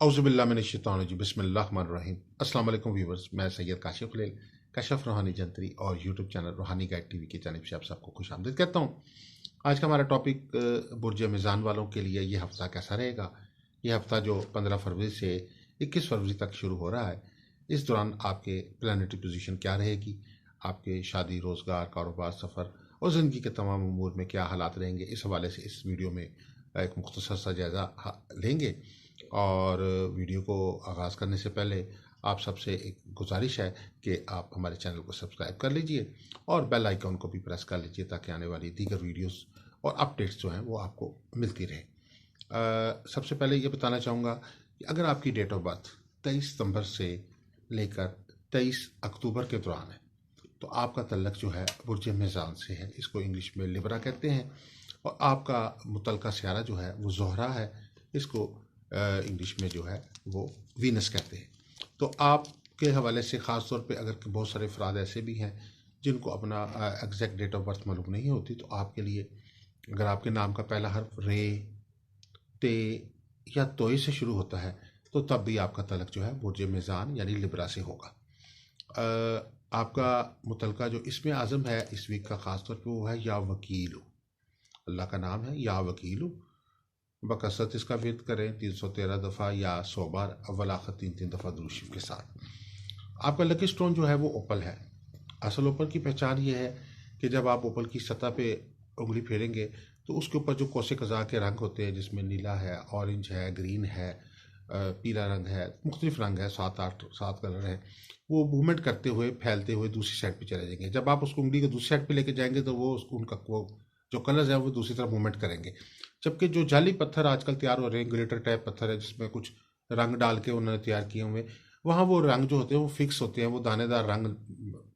औज़ुबिल्लाहिमिनश्शैतानिर्रजीम बिस्मिल्लाहिर्रहमानिर्रहीम। अस्सलाम वालेकुम व्यूवर्स, मैं सैयद काशिफ खलील कशफ रूहानी जंतरी और यूट्यूब चैनल रूहानी गाइड टीवी की जानिब से आप सबको खुशामदीद कहता हूँ। आज का हमारा टॉपिक बुर्ज मीज़ान वालों के लिए ये हफ़्ता कैसा रहेगा। ये हफ़्ता जो 15 फरवरी से 21 फरवरी तक शुरू हो रहा है, इस दौरान आपके प्लानिटरी पोजीशन क्या रहेगी, आपके शादी, रोज़गार, कारोबार, सफ़र और ज़िंदगी के तमाम उमूर में क्या हालात रहेंगे, इस हवाले से इस वीडियो में एक मुख्तसर सा जायज़ा लेंगे। और वीडियो को आगाज़ करने से पहले आप सबसे एक गुजारिश है कि आप हमारे चैनल को सब्सक्राइब कर लीजिए और बेल आइकन को भी प्रेस कर लीजिए ताकि आने वाली दीगर वीडियोस और अपडेट्स जो हैं वो आपको मिलती रहे। सबसे पहले ये बताना चाहूँगा कि अगर आपकी डेट ऑफ बर्थ 23 सितंबर से लेकर 23 अक्टूबर के दौरान है तो आपका तल्लक जो है बुर्ज मीज़ान से है, इसको इंग्लिश में लिब्रा कहते हैं। और आपका मुतलका सियारा जो है वो ज़ोहरा है, इसको इंग्लिश में जो है वो वीनस कहते हैं। तो आपके हवाले से ख़ास तौर पे अगर बहुत सारे अफराद ऐसे भी हैं जिनको अपना एग्जैक्ट डेट ऑफ बर्थ मालूम नहीं होती, तो आपके लिए अगर आपके नाम का पहला हर्फ रे, ते या तोय से शुरू होता है तो तब भी आपका तलक जो है बुर्ज मीज़ान यानी लिब्रा से होगा। आपका मुतलका जो इसमें आज़म है इस वीक का ख़ास तौर पर वो है या वकीलू। अल्लाह का नाम है या वकीलू। बकसरत इसका विर्द करें 313 दफ़ा या 100 बार, अव्वल आखिर 3 दफ़ा दुरूद शरीफ के साथ। आपका लकी स्टोन जो है वो ओपल है। असल ओपल की पहचान ये है कि जब आप ओपल की सतह पे उंगली फेरेंगे तो उसके ऊपर जो कोसे कज़ा के रंग होते हैं, जिसमें नीला है, ऑरेंज है, ग्रीन है, पीला रंग है, मुख्तलिफ रंग है, 7 कलर हैं, वो मूवमेंट करते हुए फैलते हुए दूसरी साइड पे चले जाएंगे। जब आप उसको उंगली को दूसरी साइड पे लेके जाएंगे तो वो उनका वो जो कलर्स हैं वो दूसरी तरफ मूवमेंट करेंगे। जबकि जो जाली पत्थर आजकल तैयार हो रहे हैं, ग्लिटर टाइप पत्थर है जिसमें कुछ रंग डाल के उन्होंने तैयार किए हुए, वहाँ वो रंग जो होते हैं वो फिक्स होते हैं, वो दानेदार रंग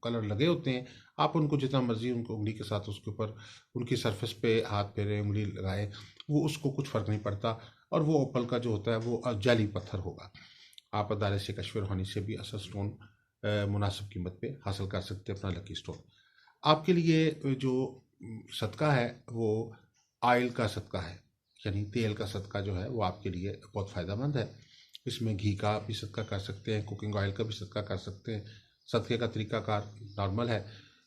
कलर लगे होते हैं। आप उनको जितना मर्जी उनको उंगली के साथ उसके ऊपर उनकी सरफेस पे हाथ फेरे, उंगली लगाए, वो उसको कुछ फ़र्क नहीं पड़ता। और वो ओपल का जो होता है वो जाली पत्थर होगा। आप अदारे से कश्मीर होनी से भी असल स्टोन मुनासिब कीमत पे हासिल कर सकते हैं अपना लकी स्टोन। आपके लिए जो सदका है वो ऑयल का सदका है, यानी तेल का सदका जो है वो आपके लिए बहुत फ़ायदेमंद है। इसमें घी का भी सदका कर सकते हैं, कुकिंग ऑयल का भी सदका कर सकते हैं। सदक़े का तरीक़ाकार नॉर्मल है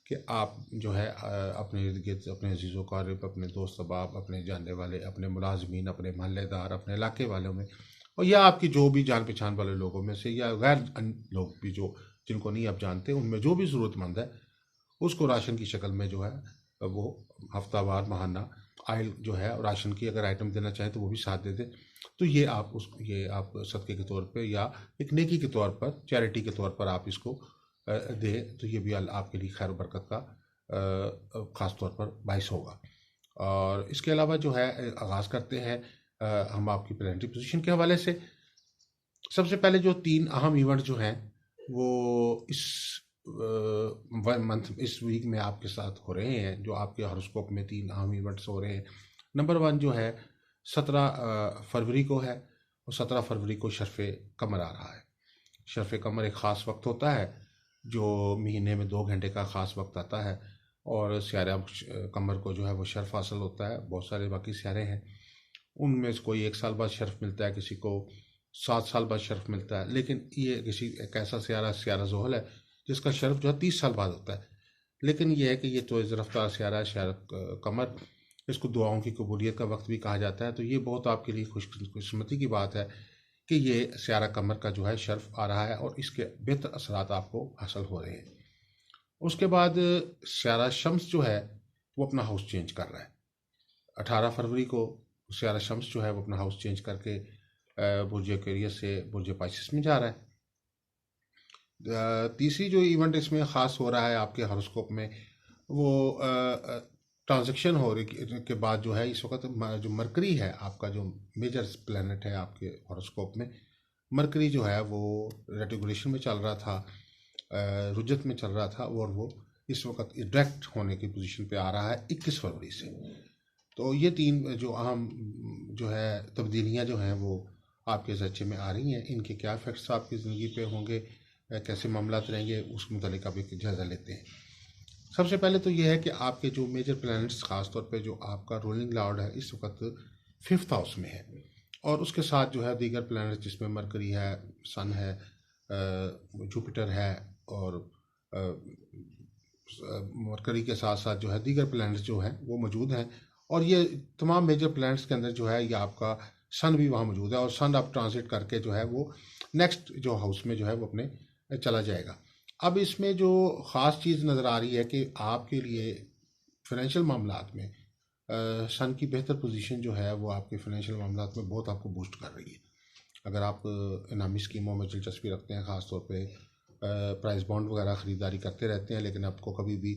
कि आप जो है अपने इर्द गिर्द अपने अजीज़ो क़ारिब, अपने दोस्त अहबाब, अपने जानने वाले, अपने मुलाज़मीन, अपने महल्लेदार, अपने इलाके वालों में और या आपकी जो भी जान पहचान वाले लोगों में से या गैर लोग भी जो जिनको नहीं आप जानते, उनमें जो भी ज़रूरतमंद है उसको राशन की शक्ल में जो है वो हफ्तावार, माहाना ऑयल जो है और राशन की अगर आइटम देना चाहें तो वो भी साथ दे दें। तो ये आप सदक़े के तौर पे या एक नेकी के तौर पर, चैरिटी के तौर पर आप इसको दें, तो ये भी आपके लिए खैर बरकत का ख़ास तौर पर बाइस होगा। और इसके अलावा जो है आगाज़ करते हैं हम आपकी प्लानिटरी पोजीशन के हवाले से। सबसे पहले जो 3 अहम इवेंट जो हैं वो इस मंथ, इस वीक में आपके साथ हो रहे हैं, जो आपके हॉरोस्कोप में 3 अहम इवेंट्स हो रहे हैं। नंबर 1 जो है 17 फरवरी को है और 17 फरवरी को शर्फ़ कमर आ रहा है। शर्फ़ कमर एक ख़ास वक्त होता है जो महीने में 2 घंटे का ख़ास वक्त आता है और सियारा कमर को जो है वो शर्फ़ हासिल होता है। बहुत सारे बाकी सियारे हैं, उनमें से कोई 1 साल बाद शर्फ़ मिलता है, किसी को 7 साल बाद शर्फ़ मिलता है, लेकिन ये एक ऐसा सियारा ज़ोहल है जिसका शर्फ़ जो है 30 साल बाद होता है। लेकिन यह है कि ये तेज़ रफ्तार सियारा कमर, इसको दुआओं की कबूलियत का वक्त भी कहा जाता है। तो ये बहुत आपके लिए खुशकिस्मती की बात है कि ये सियारा कमर का जो है शर्फ़ आ रहा है और इसके बेहतर असरात आपको हासिल हो रहे हैं। उसके बाद सियारा शम्स जो है वो अपना हाउस चेंज कर रहा है। 18 फरवरी को सियारा शम्स जो है वो अपना हाउस चेंज करके बुर्ज एक्वेरियस से बुर्ज पाइसेस में जा रहा है। तीसरी जो इवेंट इसमें ख़ास हो रहा है आपके हॉरोस्कोप में, वो ट्रांजैक्शन हो रही के बाद जो है इस वक्त जो मरकरी है, आपका जो मेजर प्लैनेट है आपके हॉरोस्कोप में, मरकरी जो है वो रेट्रोग्रेशन में चल रहा था, रुजत में चल रहा था और वो इस वक्त डायरेक्ट होने की पोजीशन पे आ रहा है 21 फरवरी से। तो ये 3 जो अहम जो है तब्दीलियाँ जो हैं वो आपके ज़च्चे में आ रही हैं। इनके क्या इफ़ेक्ट्स आपकी ज़िंदगी पे होंगे, कैसे मामलात रहेंगे, उस मुतालिक अब एक जायज़ा लेते हैं। सबसे पहले तो ये है कि आपके जो मेजर प्लैनेट्स, ख़ास तौर पे जो आपका रूलिंग लॉर्ड है इस वक्त 5th हाउस में है और उसके साथ जो है दीगर प्लैनेट जिसमें मरकरी है, सन है, जुपिटर है, और मरकरी के साथ साथ जो है दीगर प्लैनेट्स जो हैं वो मौजूद हैं। और ये तमाम मेजर प्लैनेट्स के अंदर जो है ये आपका सन भी वहाँ मौजूद है, और सन अब ट्रांजिट करके जो है वो नेक्स्ट जो हाउस में जो है वो अपने चला जाएगा। अब इसमें जो ख़ास चीज़ नज़र आ रही है कि आपके लिए फाइनेंशियल मामलात में सन की बेहतर पोजीशन जो है वो आपके फाइनेंशियल मामलात में बहुत आपको बूस्ट कर रही है। अगर आप इनामी स्कीमों में दिलचस्पी रखते हैं, ख़ास तौर पे प्राइस बॉन्ड वगैरह ख़रीदारी करते रहते हैं, लेकिन आपको कभी भी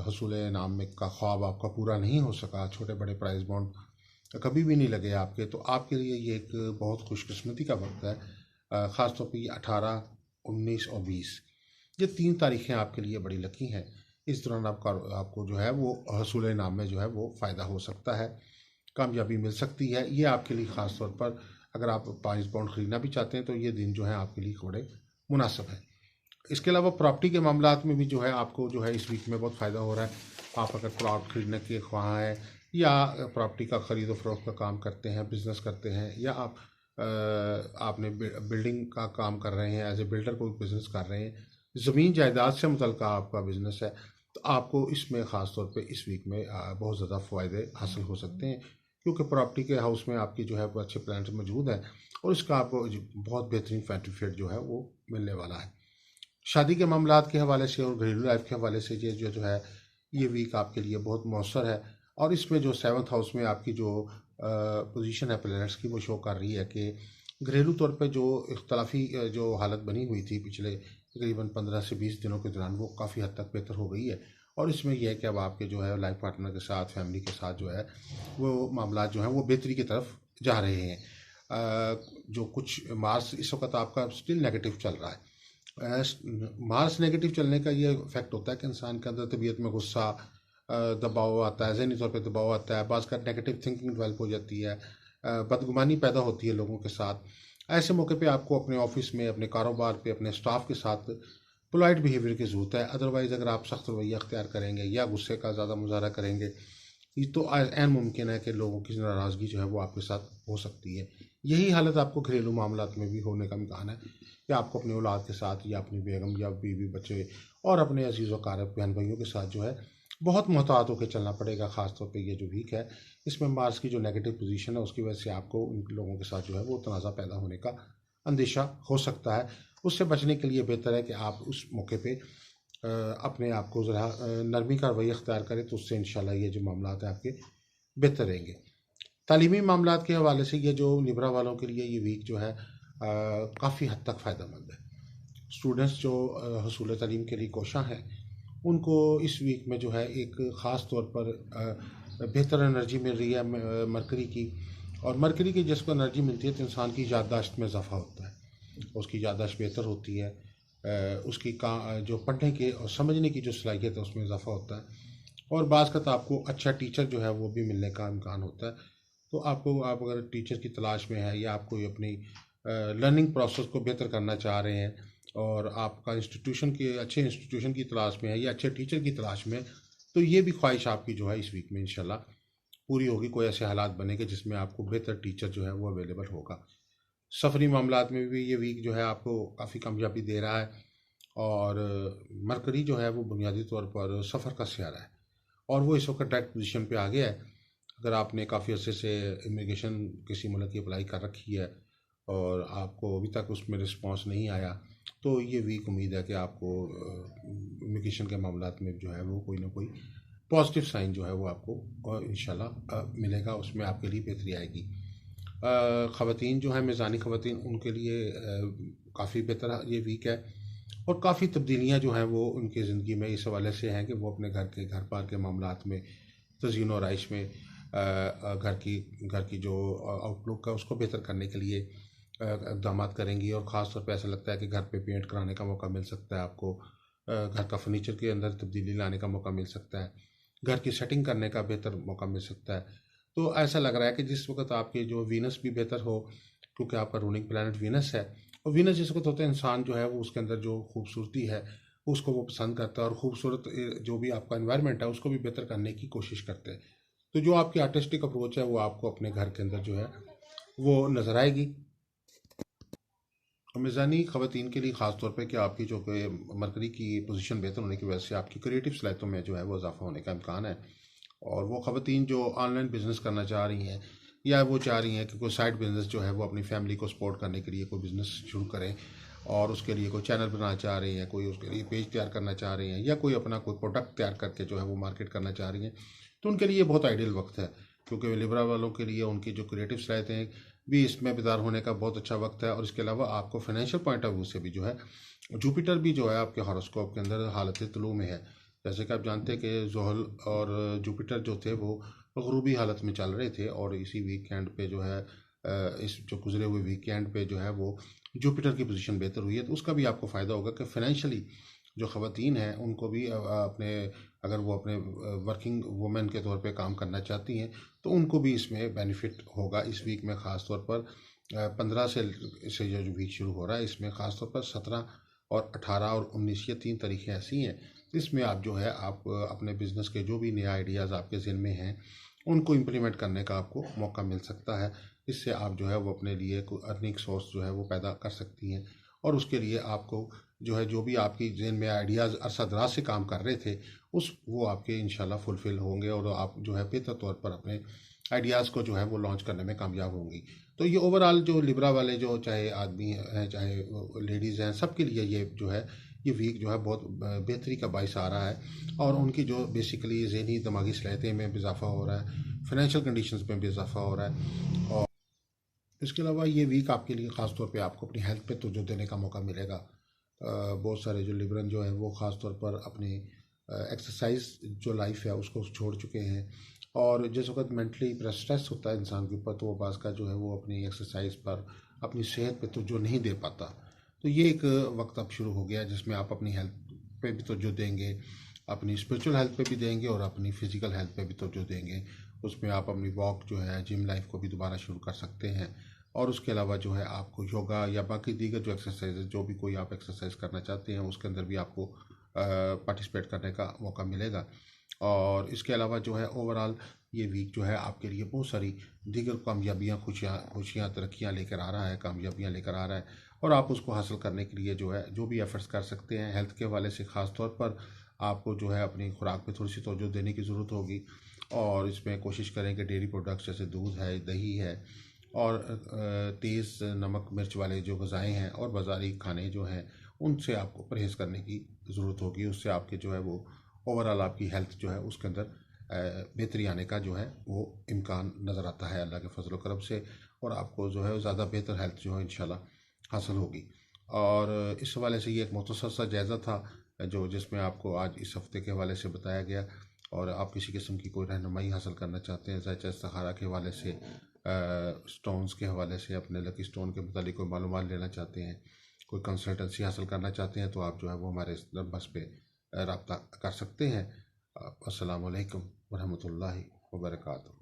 हसूल इनाम में का ख्वाब आपका पूरा नहीं हो सका, छोटे बड़े प्राइस बॉन्ड कभी भी नहीं लगे आपके, तो आपके लिए ये एक बहुत खुशकिस्मती का वक्त है। ख़ास तौर पे ये 18, 19 और 20 ये 3 तारीखें आपके लिए बड़ी लकी हैं। इस दौरान आपको जो है वो हसूल इनाम में जो है वो फ़ायदा हो सकता है, कामयाबी मिल सकती है। ये आपके लिए ख़ास तौर पर अगर आप 5 पाउंड ख़रीदना भी चाहते हैं तो ये दिन जो है आपके लिए बड़े मुनासिब है। इसके अलावा प्रॉपर्टी के मामलात में भी जो है आपको जो है इस वीक में बहुत फ़ायदा हो रहा है। आप अगर प्लॉट खरीदने के ख्वाह हैं, या प्रॉपर्टी का ख़रीद व फ़रोख्त का काम करते हैं, बिज़नेस करते हैं, या आपने बिल्डिंग का काम कर रहे हैं, एज ए बिल्डर कोई बिज़नेस कर रहे हैं, ज़मीन जायदाद से मुतल्लिक़ आपका बिज़नेस है, तो आपको इसमें ख़ास तौर पे इस वीक में बहुत ज़्यादा फ़ायदे हासिल हो सकते हैं, क्योंकि प्रॉपर्टी के हाउस में आपकी जो है वो अच्छे प्लान्स मौजूद हैं, और इसका आपको बहुत बेहतरीन बेनिफिट जो है वो मिलने वाला है। शादी के मामलात के हवाले से और घरेलू लाइफ के हवाले से ये जो है ये वीक आपके लिए बहुत मौसर है। और इसमें जो 7th हाउस में आपकी जो पोजीशन है प्लैनेट्स की, वो शो कर रही है कि घरेलू तौर पे जो इख्तलाफी जो हालत बनी हुई थी पिछले तकरीबन 15 से 20 दिनों के दौरान, वो काफ़ी हद तक बेहतर हो गई है। और इसमें यह है कि अब आपके जो है लाइफ पार्टनर के साथ, फैमिली के साथ जो है वो मामला जो है वो बेहतरी की तरफ जा रहे हैं। जो कुछ मार्स इस वक्त आपका स्टिल नेगेटिव चल रहा है। मार्स नेगेटिव चलने का ये इफेक्ट होता है कि इंसान के अंदर तबीयत में गुस्सा, दबाव आता है, ज़हनी तौर पे दबाव आता है, बाज़ का नेगेटिव थिंकिंग डेवलप हो जाती है, बदगुमानी पैदा होती है लोगों के साथ। ऐसे मौके पे आपको अपने ऑफिस में, अपने कारोबार पे, अपने स्टाफ के साथ पोलाइट बिहेवियर की ज़रूरत है। अदरवाइज़ अगर आप सख्त रवैया अख्तियार करेंगे या गुस्से का ज़्यादा मुजाहरा करेंगे, ये तो ऐन मुमकिन है कि लोगों की नाराज़गी जो है वो आपके साथ हो सकती है। यही हालत आपको घरेलू मामलात में भी होने का इम्कान है, कि आपको अपने औलाद के साथ, या अपनी बेगम या बीवी बच्चे और अपने अजीज़ व कारब बहन भाइयों के साथ जो है बहुत मोहतात होकर चलना पड़ेगा। ख़ास तौर पे ये जो वीक है, इसमें मार्स की जो नेगेटिव पोजीशन है उसकी वजह से आपको उन लोगों के साथ जो है वो तनाज़ा पैदा होने का अंदेशा हो सकता है। उससे बचने के लिए बेहतर है कि आप उस मौके पे अपने आप को ज़रा नरमी का रवैया अख्तियार करें, तो उससे इंशाल्लाह ये जो मामलात हैं आपके बेहतर रहेंगे। तालीमी मामलात के हवाले से ये जो लिब्रा वालों के लिए ये वीक जो है काफ़ी हद तक फ़ायदेमंद है। स्टूडेंट्स जो हसूल तालीम के लिए कोशां हैं, उनको इस वीक में जो है एक ख़ास तौर पर बेहतर एनर्जी मिल रही है मरकरी की। और मरकरी की जिसको एनर्जी मिलती है तो इंसान की याददाश्त में इजाफा होता है, उसकी याददाश्त बेहतर होती है, उसकी जो पढ़ने के और समझने की जो सलाहियत है उसमें इजाफा होता है। और बाज़ का आपको अच्छा टीचर जो है वो भी मिलने का इम्कान होता है। तो आप अगर टीचर की तलाश में है, या आप कोई अपनी लर्निंग प्रोसेस को बेहतर करना चाह रहे हैं, और आपका अच्छे इंस्टीट्यूशन की तलाश में है, या अच्छे टीचर की तलाश में है, तो ये भी ख्वाहिश आपकी जो है इस वीक में इंशाल्लाह पूरी होगी। कोई ऐसे हालात बनेंगे जिसमें आपको बेहतर टीचर जो है वो अवेलेबल होगा। सफरी मामलात में भी ये वीक जो है आपको काफ़ी कामयाबी दे रहा है। और मरकरी जो है वो बुनियादी तौर पर सफ़र का सियारा है, और वो इस वक्त डायरेक्ट पोजीशन पे आ गया है। अगर आपने काफ़ी अर्से से इमिग्रेशन किसी मुल्क की अप्लाई कर रखी है और आपको अभी तक उसमें रिस्पांस नहीं आया, तो ये वीक उम्मीद है कि आपको इमिग्रेशन के मामलात में जो है वो कोई ना कोई पॉजिटिव साइन जो है वो आपको इंशाल्लाह मिलेगा, उसमें आपके लिए बेहतरी आएगी। ख़वातीन जो हैं, मेज़ानी ख़वातीन, उनके लिए काफ़ी बेहतर ये वीक है, और काफ़ी तब्दीलियाँ जो हैं वो उनकी ज़िंदगी में इस हवाले से हैं कि वो अपने घर पार के मामलात में, तज़ीन और आइश में, घर की जो आउटलुक है उसको बेहतर करने के लिए इक़दाम करेंगी। और ख़ास तौर पे ऐसा लगता है कि घर पे पेंट कराने का मौका मिल सकता है आपको, घर का फर्नीचर के अंदर तब्दीली लाने का मौका मिल सकता है, घर की सेटिंग करने का बेहतर मौका मिल सकता है। तो ऐसा लग रहा है कि जिस वक्त आपके जो वीनस भी बेहतर हो, क्योंकि आपका रूलिंग प्लैनेट वीनस है, और वीनस जिस वक्त होता है, इंसान जो है वो उसके अंदर जो खूबसूरती है उसको वो पसंद करता है, और खूबसूरत जो भी आपका इन्वायरमेंट है उसको भी बेहतर करने की कोशिश करते हैं। तो जो आपकी आर्टिस्टिक अप्रोच है वो आपको अपने घर के अंदर जो है वो नज़र आएगी। मिज़ानी ख़वातीन के लिए ख़ास तौर पे कि आपकी जो कि मरकरी की पोजीशन बेहतर होने की वजह से आपकी क्रिएटिव सलाहियतों में जो है वो इजाफा होने का इम्कान है। और वो ख़वातीन जो ऑनलाइन बिज़नेस करना चाह रही हैं या वो चाह रही हैं कि कोई साइड बिज़नेस जो है वो अपनी फैमिली को सपोर्ट करने के लिए कोई बिज़नेस शुरू करें और उसके लिए कोई चैनल बनाना चाह रही हैं, कोई उसके लिए पेज तैयार करना चाह रही हैं या कोई अपना कोई प्रोडक्ट तैयार करके जो है वो मार्केट करना चाह रही हैं, तो उनके लिए बहुत आइडियल वक्त है। क्योंकि लिब्रा वालों के लिए उनकी जो क्रिएटिव सलाहियतें हैं भी इसमें बेदार होने का बहुत अच्छा वक्त है। और इसके अलावा आपको फाइनेंशियल पॉइंट ऑफ व्यू से भी जो है जुपिटर भी जो है आपके हॉरोस्कोप के अंदर हालत तुलू में है। जैसे कि आप जानते हैं कि जोहल और जुपिटर जो थे वो गरूबी हालत में चल रहे थे और इसी वीकेंड पे जो है इस जो गुजरे हुए वीकेंड पे जो है वो जुपिटर की पोजीशन बेहतर हुई है। तो उसका भी आपको फ़ायदा होगा कि फाइनेंशियली जो ख़वातीन हैं उनको भी अपने अगर वो अपने वर्किंग वुमेन के तौर पे काम करना चाहती हैं तो उनको भी इसमें बेनिफिट होगा। इस वीक में ख़ास तौर पर 15 से जो वीक शुरू हो रहा है इसमें ख़ास तौर पर 17 और 18 और 19 ये 3 तारीखें ऐसी हैं इसमें आप जो है आप अपने बिज़नेस के जो भी नए आइडियाज़ आपके ज़हन में हैं उनको इम्प्लीमेंट करने का आपको मौका मिल सकता है। इससे आप जो है वो अपने लिए कोई अर्निंग सोर्स जो है वो पैदा कर सकती हैं। और उसके लिए आपको जो है जो भी आपकी ज़हन में आइडियाज़ अरसा दराज से काम कर रहे थे उस वो आपके इंशाल्लाह फुलफ़िल होंगे और आप जो है बेहतर तौर पर अपने आइडियाज़ को जो है वो लॉन्च करने में कामयाब होंगी। तो ये ओवरऑल जो लिब्रा वाले जो चाहे आदमी हैं चाहे लेडीज़ हैं सबके लिए ये जो है ये वीक जो है बहुत बेहतरी का बायस आ रहा है। और उनकी जो बेसिकली ज़हनी दिमागी सलाहियतें में भी इजाफा हो रहा है, फाइनेंशियल कंडीशंस में भी इजाफा हो रहा है। और इसके अलावा ये वीक आपके लिए ख़ास तौर पे आपको अपनी हेल्थ पे तवज्जो देने का मौका मिलेगा। बहुत सारे जो लिबरल जो हैं वो ख़ास तौर पर अपनी एक्सरसाइज जो लाइफ है उसको छोड़ चुके हैं। और जिस वक्त मेंटली स्ट्रेस होता है इंसान के ऊपर तो वो बाज़ का जो है वो अपनी एक्सरसाइज पर अपनी सेहत पे तवज्जो नहीं दे पाता। तो ये एक वक्त अब शुरू हो गया जिसमें आप अपनी हेल्थ पे भी तवज्जो देंगे, अपनी स्पिरिचुअल हेल्थ पे भी देंगे और अपनी फिजिकल हेल्थ पे भी तवज्जो देंगे। उसमें आप अपनी वॉक जो है जिम लाइफ को भी दोबारा शुरू कर सकते हैं। और उसके अलावा जो है आपको योगा या बाकी दीगर जो एक्सरसाइज जो भी कोई आप एक्सरसाइज करना चाहते हैं उसके अंदर भी आपको पार्टिसिपेट करने का मौका मिलेगा। और इसके अलावा जो है ओवरऑल ये वीक जो है आपके लिए बहुत सारी दीगर कामयाबियाँ खुशियाँ तरक्कियाँ लेकर आ रहा है, कामयाबियाँ लेकर आ रहा है। और आप उसको हासिल करने के लिए जो है जो भी एफर्ट्स कर सकते हैं हेल्थ के हवाले से ख़ास तौर पर आपको जो है अपनी खुराक पे थोड़ी सी तवज्जो देने की ज़रूरत होगी। और इसमें कोशिश करें कि डेयरी प्रोडक्ट्स जैसे दूध है, दही है और तेज़ नमक मिर्च वाले जो ग़िज़ाएँ हैं और बाज़ारी खाने जो हैं उनसे आपको परहेज़ करने की ज़रूरत होगी। उससे आपके जो है वो ओवरऑल आपकी हेल्थ जो है उसके अंदर बेहतरी आने का जो है वो इम्कान नज़र आता है अल्लाह के फजल करम से। और आपको जो है ज़्यादा बेहतर हेल्थ जो है इंशाल्लाह हासिल होगी। और इस हवाले से ये एक मुख्तसर सा जायज़ा था जो जिसमें आपको आज इस हफ़्ते के हवाले से बताया गया। और आप किसी किस्म की कोई रहनुमाई हासिल करना चाहते हैं ज़ायचा इस्तिखारा के हवाले से, स्टोन्स के हवाले से, अपने लकी स्टोन के मुतालिक कोई मालूमात लेना चाहते हैं, कोई कंसल्टेंसी हासिल करना चाहते हैं तो आप जो है वो हमारे इस नंबर्स पे रब्ता कर सकते हैं। अस्सलाम वालेकुम वरहमतुल्लाहि वबरकातुहू।